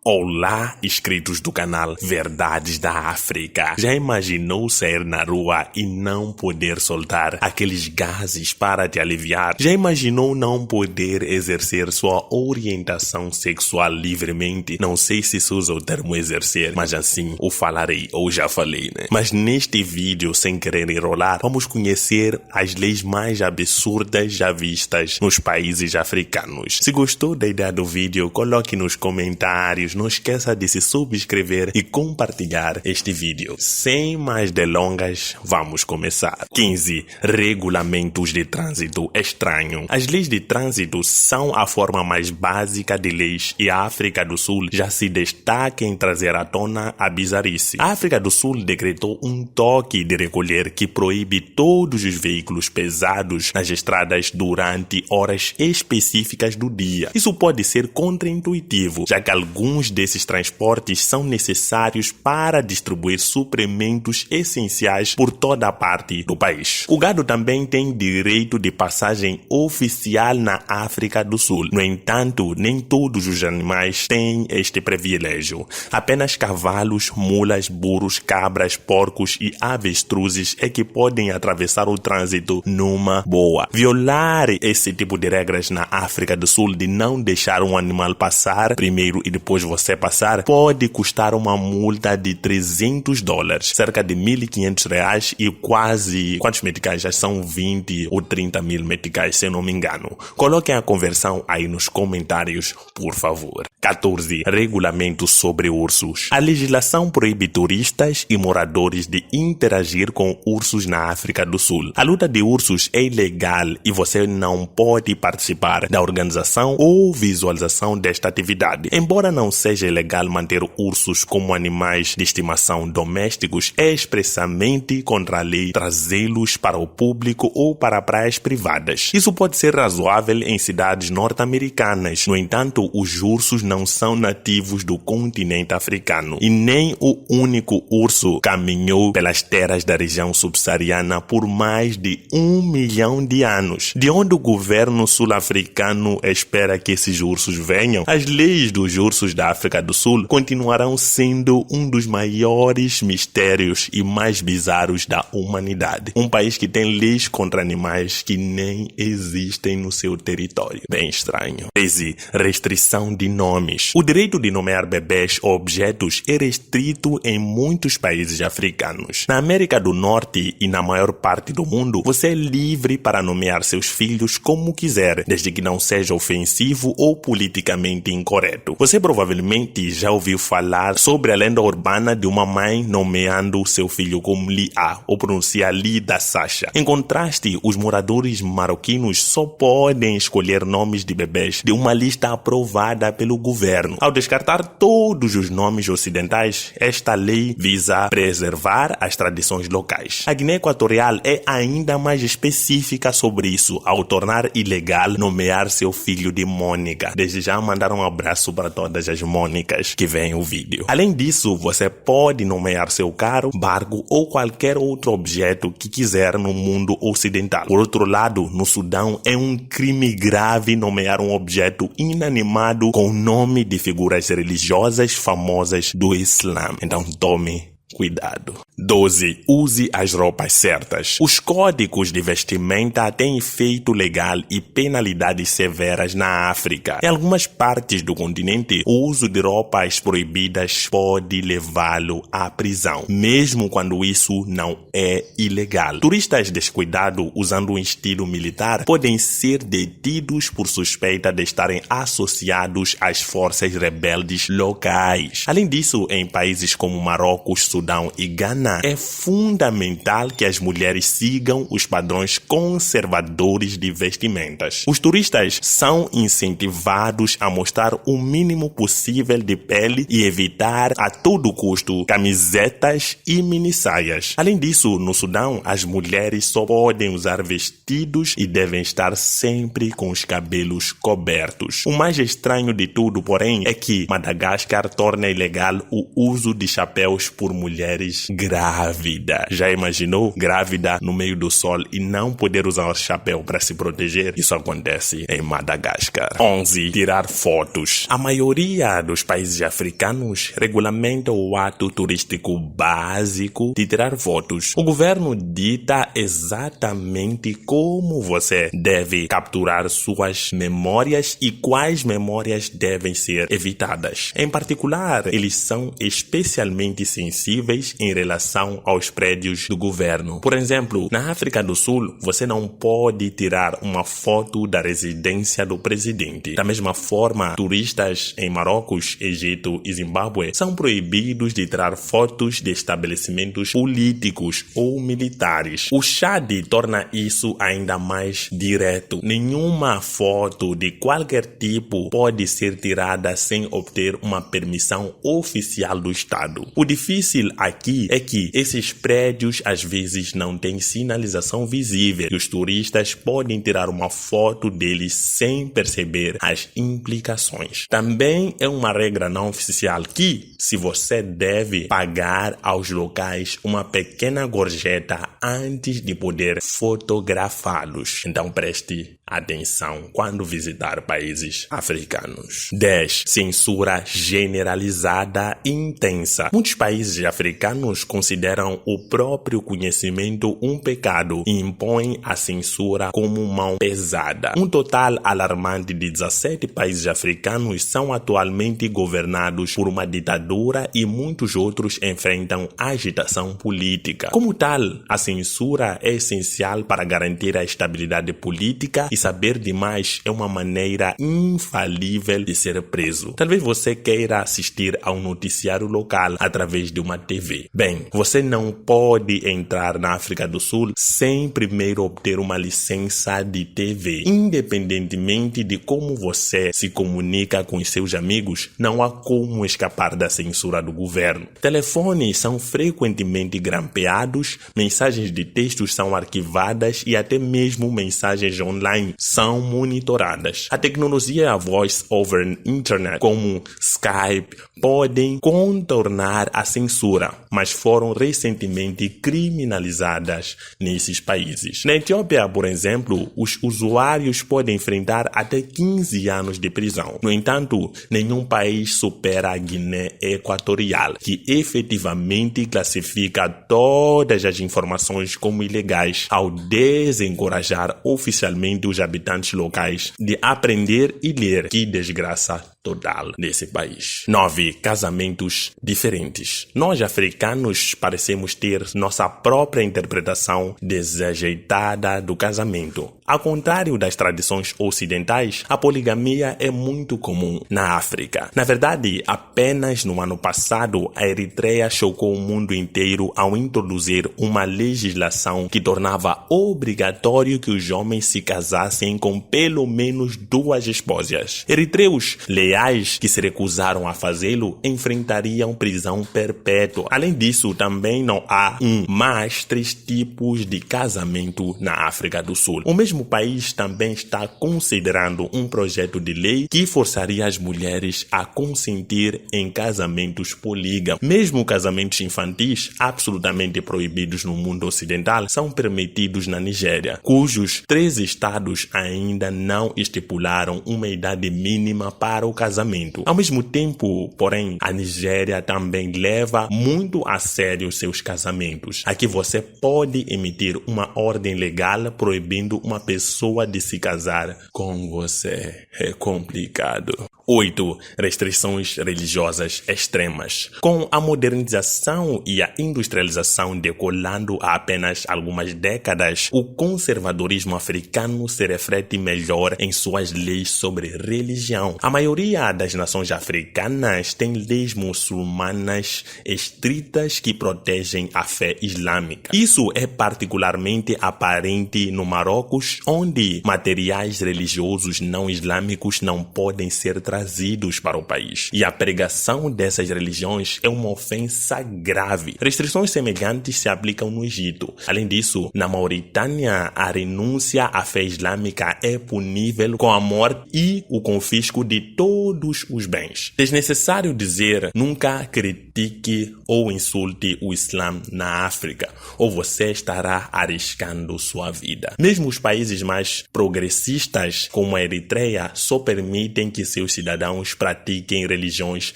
Olá, inscritos do canal Verdades da África. Já imaginou sair na rua e não poder soltar aqueles gases para te aliviar? Já imaginou não poder exercer sua orientação sexual livremente? Não sei se se usa o termo exercer, mas assim o falarei, ou já falei, né? Mas neste vídeo, sem querer enrolar, vamos conhecer as leis mais absurdas já vistas nos países africanos. Se gostou da ideia do vídeo, coloque nos comentários. Não esqueça de se subscrever e compartilhar este vídeo. Sem mais delongas, vamos começar. 15. Regulamentos de trânsito estranho. As leis de trânsito são a forma mais básica de leis e a África do Sul já se destaca em trazer à tona a bizarrice. A África do Sul decretou um toque de recolher que proíbe todos os veículos pesados nas estradas durante horas específicas do dia. Isso pode ser contraintuitivo, já que alguns desses transportes são necessários para distribuir suprimentos essenciais por toda a parte do país. O gado também tem direito de passagem oficial na África do Sul. No entanto, nem todos os animais têm este privilégio. Apenas cavalos, mulas, burros, cabras, porcos e avestruzes é que podem atravessar o trânsito numa boa. Violar esse tipo de regras na África do Sul de não deixar um animal passar primeiro e depois você passar pode custar uma multa de $300, cerca de R$1.500 e quase, quantos meticais? Já são 20 ou 30 mil meticais, se eu não me engano. Coloquem a conversão aí nos comentários, por favor. 14. Regulamentos sobre ursos. A legislação proíbe turistas e moradores de interagir com ursos na África do Sul. A luta de ursos é ilegal e você não pode participar da organização ou visualização desta atividade. Embora não seja ilegal manter ursos como animais de estimação domésticos, é expressamente contra a lei trazê-los para o público ou para praias privadas. Isso pode ser razoável em cidades norte-americanas. No entanto, os ursos não são nativos do continente africano e nem o único urso caminhou pelas terras da região subsaariana por mais de 1 milhão de anos. De onde o governo sul-africano espera que esses ursos venham? As leis dos ursos da África do Sul continuarão sendo um dos maiores mistérios e mais bizarros da humanidade. Um país que tem leis contra animais que nem existem no seu território. Bem estranho. 13. Restrição de nomes. O direito de nomear bebês ou objetos é restrito em muitos países africanos. Na América do Norte e na maior parte do mundo, você é livre para nomear seus filhos como quiser, desde que não seja ofensivo ou politicamente incorreto. Você provavelmente já ouviu falar sobre a lenda urbana de uma mãe nomeando seu filho como Lia, ou pronuncia Li da Sasha. Em contraste, os moradores marroquinos só podem escolher nomes de bebês de uma lista aprovada pelo governo. Ao descartar todos os nomes ocidentais, esta lei visa preservar as tradições locais. A Guiné Equatorial é ainda mais específica sobre isso, ao tornar ilegal nomear seu filho de Mônica. Desde já mandar um abraço para todas as Mônicas que veem o vídeo. Além disso, você pode nomear seu carro, barco ou qualquer outro objeto que quiser no mundo ocidental. Por outro lado, no Sudão é um crime grave nomear um objeto inanimado com o nome de figuras religiosas famosas do Islã. Então tome cuidado. 12. Use as roupas certas. Os códigos de vestimenta têm efeito legal e penalidades severas na África. Em algumas partes do continente, o uso de roupas proibidas pode levá-lo à prisão, mesmo quando isso não é ilegal. Turistas descuidados usando um estilo militar podem ser detidos por suspeita de estarem associados às forças rebeldes locais. Além disso, em países como Marrocos, Sudão e Ghana, é fundamental que as mulheres sigam os padrões conservadores de vestimentas. Os turistas são incentivados a mostrar o mínimo possível de pele e evitar a todo custo camisetas e minissaias. Além disso, no Sudão, as mulheres só podem usar vestidos e devem estar sempre com os cabelos cobertos. O mais estranho de tudo, porém, é que Madagascar torna ilegal o uso de chapéus por mulheres mulheres grávidas. Já imaginou? Grávida no meio do sol e não poder usar o chapéu para se proteger? Isso acontece em Madagascar. 11. Tirar fotos. A maioria dos países africanos regulamenta o ato turístico básico de tirar fotos. O governo dita exatamente como você deve capturar suas memórias e quais memórias devem ser evitadas. Em particular, eles são especialmente sensíveis em relação aos prédios do governo. Por exemplo, na África do Sul, você não pode tirar uma foto da residência do presidente. Da mesma forma, turistas em Marrocos, Egito e Zimbábue são proibidos de tirar fotos de estabelecimentos políticos ou militares. O Chad torna isso ainda mais direto. Nenhuma foto de qualquer tipo pode ser tirada sem obter uma permissão oficial do Estado. O difícil aqui é que esses prédios às vezes não têm sinalização visível e os turistas podem tirar uma foto deles sem perceber as implicações. Também é uma regra não oficial que, se você deve pagar aos locais uma pequena gorjeta antes de poder fotografá-los. Então preste atenção quando visitar países africanos. 10. Censura generalizada e intensa. Muitos países africanos consideram o próprio conhecimento um pecado e impõem a censura como mão pesada. Um total alarmante de 17 países africanos são atualmente governados por uma ditadura e muitos outros enfrentam agitação política. Como tal, a censura é essencial para garantir a estabilidade política e saber demais é uma maneira infalível de ser preso. Talvez você queira assistir a um noticiário local através de uma TV. Bem, você não pode entrar na África do Sul sem primeiro obter uma licença de TV. Independentemente de como você se comunica com os seus amigos, não há como escapar da censura do governo. Telefones são frequentemente grampeados, mensagens de textos são arquivadas e até mesmo mensagens online são monitoradas. A tecnologia Voice over Internet, como Skype, podem contornar a censura, mas foram recentemente criminalizadas nesses países. Na Etiópia, por exemplo, os usuários podem enfrentar até 15 anos de prisão. No entanto, nenhum país supera a Guiné Equatorial, que efetivamente classifica todas as informações como ilegais ao desencorajar oficialmente os habitantes locais de aprender e ler. Que desgraça total desse país. 9. Casamentos diferentes. Nós, africanos, parecemos ter nossa própria interpretação desajeitada do casamento. Ao contrário das tradições ocidentais, a poligamia é muito comum na África. Na verdade, apenas no ano passado, a Eritreia chocou o mundo inteiro ao introduzir uma legislação que tornava obrigatório que os homens se casassem com pelo menos 2 esposas. Eritreus leais que se recusaram a fazê-lo enfrentariam prisão perpétua. Além disso, também não há mas 3 tipos de casamento na África do Sul. O mesmo país também está considerando um projeto de lei que forçaria as mulheres a consentir em casamentos polígamos. Mesmo casamentos infantis, absolutamente proibidos no mundo ocidental, são permitidos na Nigéria, cujos 3 estados ainda não estipularam uma idade mínima para o casamento. Ao mesmo tempo, porém, a Nigéria também leva muito a sério seus casamentos. Aqui você pode emitir uma ordem legal proibindo uma pessoa de se casar com você. É complicado. 8. Restrições religiosas extremas. Com a modernização e a industrialização decolando há apenas algumas décadas, o conservadorismo africano se reflete melhor em suas leis sobre religião. A maioria das nações africanas tem leis muçulmanas estritas que protegem a fé islâmica. Isso é particularmente aparente no Marrocos, onde materiais religiosos não islâmicos não podem ser trazidos para o país. E a pregação dessas religiões é uma ofensa grave. Restrições semelhantes se aplicam no Egito. Além disso, na Mauritânia, a renúncia à fé islâmica é punível com a morte e o confisco de todo todos os bens. Desnecessário dizer, nunca critique ou insulte o Islã na África, ou você estará arriscando sua vida. Mesmo os países mais progressistas, como a Eritreia, só permitem que seus cidadãos pratiquem religiões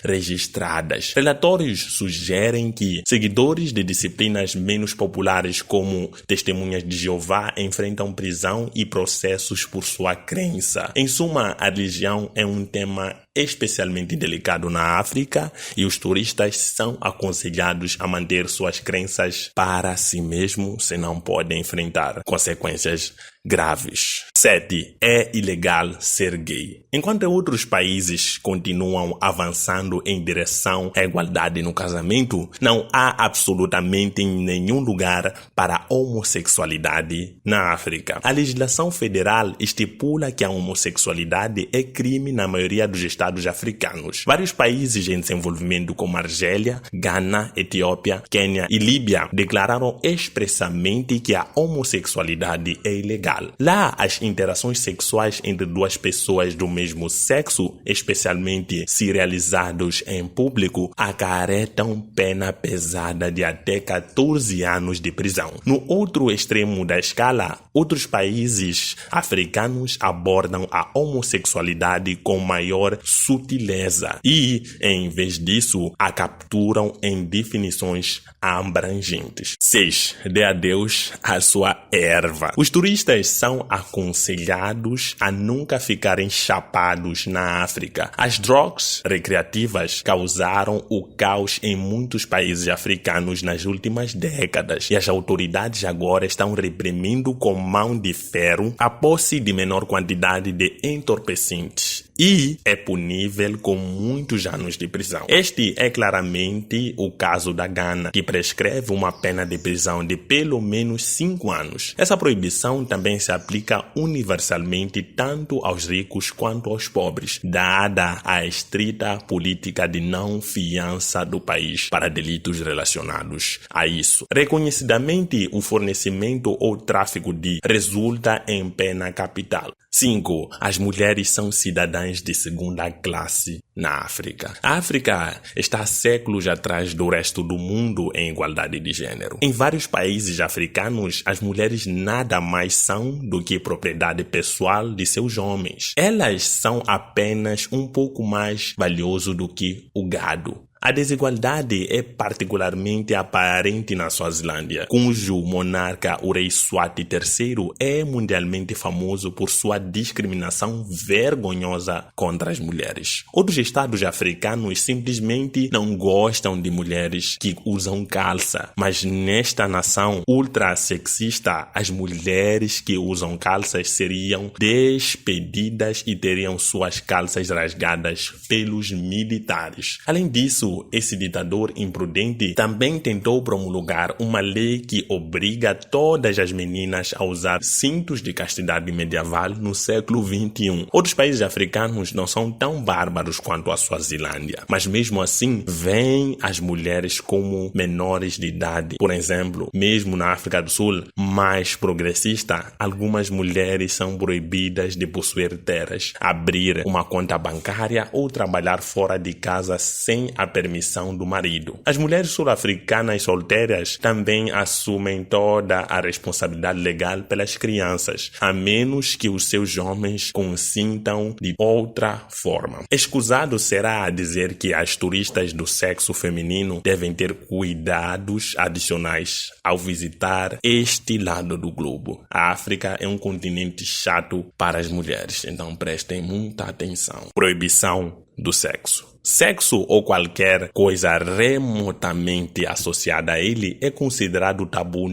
registradas. Relatórios sugerem que seguidores de disciplinas menos populares, como Testemunhas de Jeová, enfrentam prisão e processos por sua crença. Em suma, a religião é um tema especialmente delicado na África e os turistas são aconselhados a manter suas crenças para si mesmos, se não podem enfrentar consequências graves. 7. É ilegal ser gay. Enquanto outros países continuam avançando em direção à igualdade no casamento, não há absolutamente nenhum lugar para a homossexualidade na África. A legislação federal estipula que a homossexualidade é crime na maioria dos estados africanos. Vários países em desenvolvimento, como Argélia, Ghana, Etiópia, Quênia e Líbia, declararam expressamente que a homossexualidade é ilegal. Lá, as interações sexuais entre duas pessoas do mesmo sexo, especialmente se realizados em público, acarretam pena pesada de até 14 anos de prisão. No outro extremo da escala, outros países africanos abordam a homossexualidade com maior sutileza e, em vez disso, a capturam em definições abrangentes. 6. Dê a Deus a sua erva. Os turistas são aconselhados a nunca ficarem chapados na África. As drogas recreativas causaram o caos em muitos países africanos nas últimas décadas e as autoridades agora estão reprimindo com mão de ferro a posse de menor quantidade de entorpecentes e é punível com muitos anos de prisão. Este é claramente o caso da Ghana, que prescreve uma pena de prisão de pelo menos 5 anos. Essa proibição também se aplica universalmente tanto aos ricos quanto aos pobres, dada a estrita política de não fiança do país para delitos relacionados a isso. Reconhecidamente, o fornecimento ou tráfico de resulta em pena capital. 5. As mulheres são cidadãs de segunda classe na África. A África está há séculos atrás do resto do mundo em igualdade de gênero. Em vários países africanos, as mulheres nada mais são do que propriedade pessoal de seus homens. Elas são apenas um pouco mais valioso do que o gado. A desigualdade é particularmente aparente na Suazilândia, cujo monarca, o rei Swati III, é mundialmente famoso por sua discriminação vergonhosa contra as mulheres. Outros estados africanos simplesmente não gostam de mulheres que usam calça, mas nesta nação ultra-sexista, as mulheres que usam calças seriam despedidas e teriam suas calças rasgadas pelos militares. Além disso, esse ditador imprudente também tentou promulgar uma lei que obriga todas as meninas a usar cintos de castidade medieval no século XXI. Outros países africanos não são tão bárbaros quanto a Suazilândia, mas mesmo assim veem as mulheres como menores de idade. Por exemplo, mesmo na África do Sul, mais progressista, algumas mulheres são proibidas de possuir terras, abrir uma conta bancária ou trabalhar fora de casa sem a permissão do marido. As mulheres sul-africanas solteiras também assumem toda a responsabilidade legal pelas crianças, a menos que os seus homens consintam de outra forma. Escusado será dizer que as turistas do sexo feminino devem ter cuidados adicionais ao visitar este lado do globo. A África é um continente chato para as mulheres, então prestem muita atenção. Proibição do sexo. Sexo ou qualquer coisa remotamente associada a ele é considerado tabu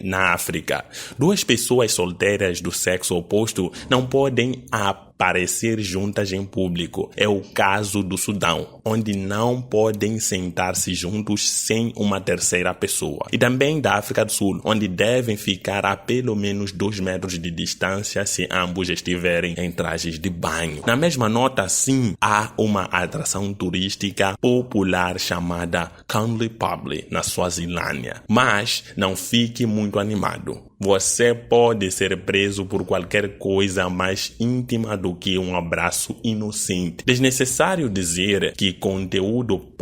na África. Duas pessoas solteiras do sexo oposto não podem aparecer juntas em público. É o caso do Sudão, onde não podem sentar-se juntos sem uma terceira pessoa. E também da África do Sul, onde devem ficar a pelo menos 2 metros de distância se ambos estiverem em trajes de banho. Na mesma nota, sim, há uma atração turística popular chamada Canley Publi, na Suazilândia. Mas não fique muito animado. você pode ser preso por qualquer coisa mais íntima do que um abraço inocente. Desnecessário dizer que conteúdo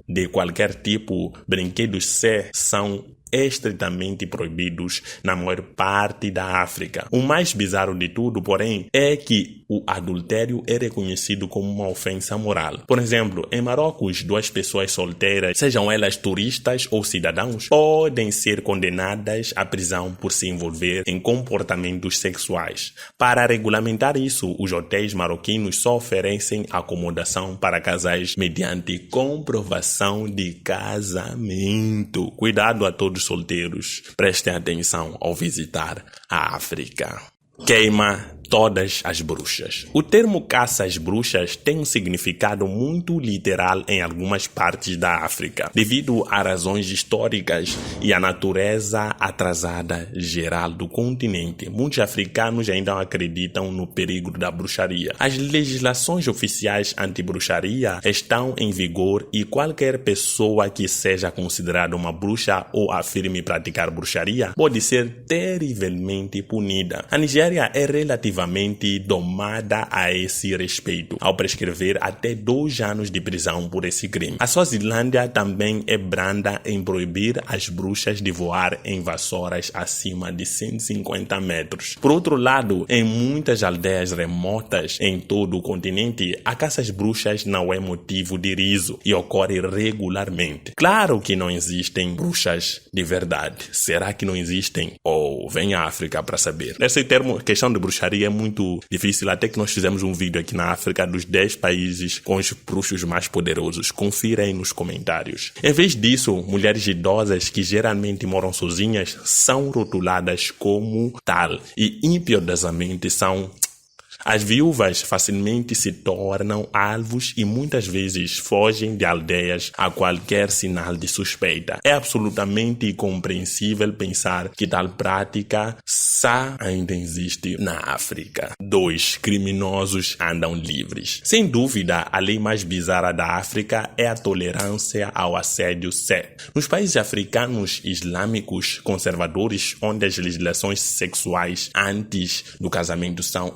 de qualquer tipo, brinquedos C, são estritamente proibidos na maior parte da África. O mais bizarro de tudo, porém, é que o adultério é reconhecido como uma ofensa moral. Por exemplo, em Marrocos, 2 pessoas solteiras, sejam elas turistas ou cidadãos, podem ser condenadas à prisão por se envolver em comportamentos sexuais. Para regulamentar isso, os hotéis marroquinos só oferecem acomodação para casais mediante comprovação de casamento. Cuidado a todos solteiros, prestem atenção ao visitar a África. Queima todas as bruxas. O termo caça às bruxas tem um significado muito literal em algumas partes da África, devido a razões históricas e à natureza atrasada geral do continente. Muitos africanos ainda acreditam no perigo da bruxaria. As legislações oficiais anti-bruxaria estão em vigor e qualquer pessoa que seja considerada uma bruxa ou afirme praticar bruxaria pode ser terrivelmente punida. A Nigéria é relativamente domada a esse respeito, ao prescrever até 2 anos de prisão por esse crime. A Suazilândia também é branda em proibir as bruxas de voar em vassouras acima de 150 metros. Por outro lado, em muitas aldeias remotas em todo o continente, a caça às bruxas não é motivo de riso e ocorre regularmente. Claro que não existem bruxas de verdade. Será que não existem? Ou vem à África para saber. Esse termo, questão de bruxaria, é muito difícil, até que nós fizemos um vídeo aqui na África dos 10 países com os bruxos mais poderosos. Confira aí nos comentários. Em vez disso, mulheres idosas que geralmente moram sozinhas são rotuladas como tal e impiedosamente são... As viúvas facilmente se tornam alvos e muitas vezes fogem de aldeias a qualquer sinal de suspeita. É absolutamente incompreensível pensar que tal prática ainda existe na África. 2. Criminosos andam livres. Sem dúvida, a lei mais bizarra da África é a tolerância ao assédio C. Nos países africanos islâmicos conservadores, onde as legislações sexuais antes do casamento são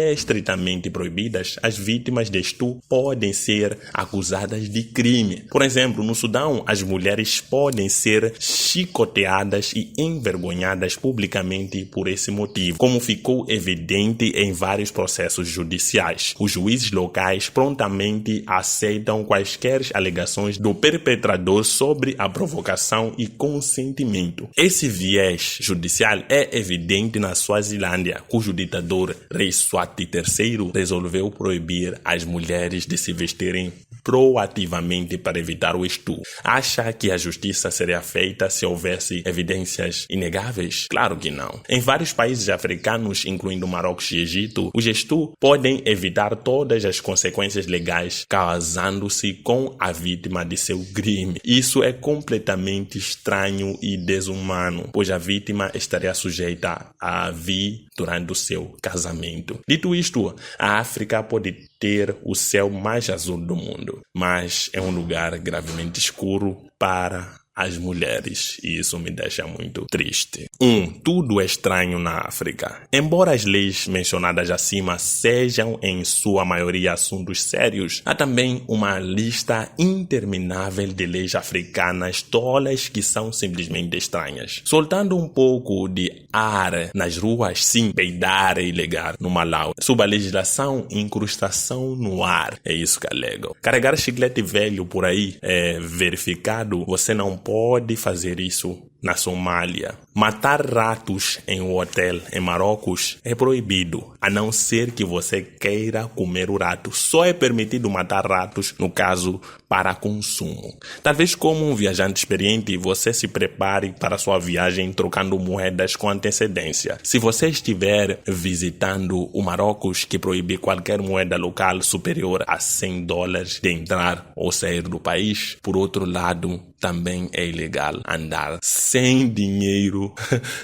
estritamente proibidas, as vítimas de estupro podem ser acusadas de crime. Por exemplo, no Sudão, as mulheres podem ser chicoteadas e envergonhadas publicamente por esse motivo, como ficou evidente em vários processos judiciais. Os juízes locais prontamente aceitam quaisquer alegações do perpetrador sobre a provocação e consentimento. Esse viés judicial é evidente na Suazilândia, cujo ditador Rei Swati III resolveu proibir as mulheres de se vestirem proativamente para evitar o estupro. Acha que a justiça seria feita se houvesse evidências inegáveis? Claro que não. Em vários países africanos, incluindo Marrocos e Egito, os estupros podem evitar todas as consequências legais, casando-se com a vítima de seu crime. Isso é completamente estranho e desumano, pois a vítima estaria sujeita a vir durante o seu casamento. Dito isto, a África pode ter o céu mais azul do mundo, mas é um lugar gravemente escuro para as mulheres, e isso me deixa muito triste. 1. Tudo é estranho na África. Embora as leis mencionadas acima sejam em sua maioria assuntos sérios, há também uma lista interminável de leis africanas tolas que são simplesmente estranhas. Soltando um pouco de ar nas ruas, sim, peidar é ilegal no Malau. Sob a legislação, incrustação no ar, é isso que é legal. Carregar chiclete velho por aí é verificado, você não pode fazer isso na Somália. Matar ratos em um hotel em Marrocos é proibido, a não ser que você queira comer o rato. Só é permitido matar ratos, no caso, para consumo. Talvez como um viajante experiente, você se prepare para sua viagem trocando moedas com antecedência. Se você estiver visitando o Marrocos, que proíbe qualquer moeda local superior a $100 de entrar ou sair do país, por outro lado, também é ilegal andar sem dinheiro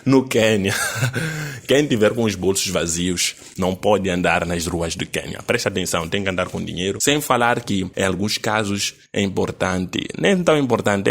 no Quênia. Quem tiver com os bolsos vazios não pode andar nas ruas do Quênia. Presta atenção, tem que andar com dinheiro. Sem falar que, em alguns casos, é importante. Nem tão importante,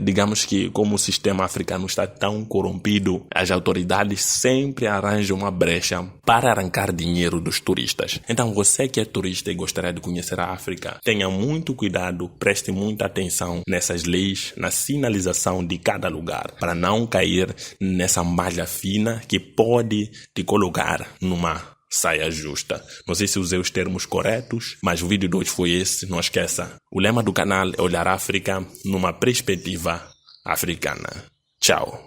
digamos que como o sistema africano está tão corrompido, as autoridades sempre arranjam uma brecha para arrancar dinheiro dos turistas. Então, você que é turista e gostaria de conhecer a África, tenha muito cuidado, preste muita atenção nessas leis, na sinalização de cada lugar, para não cair nessa malha fina que pode te colocar numa saia justa. Não sei se usei os termos corretos, mas o vídeo de hoje foi esse. Não esqueça, o lema do canal é olhar a África numa perspectiva africana. Tchau.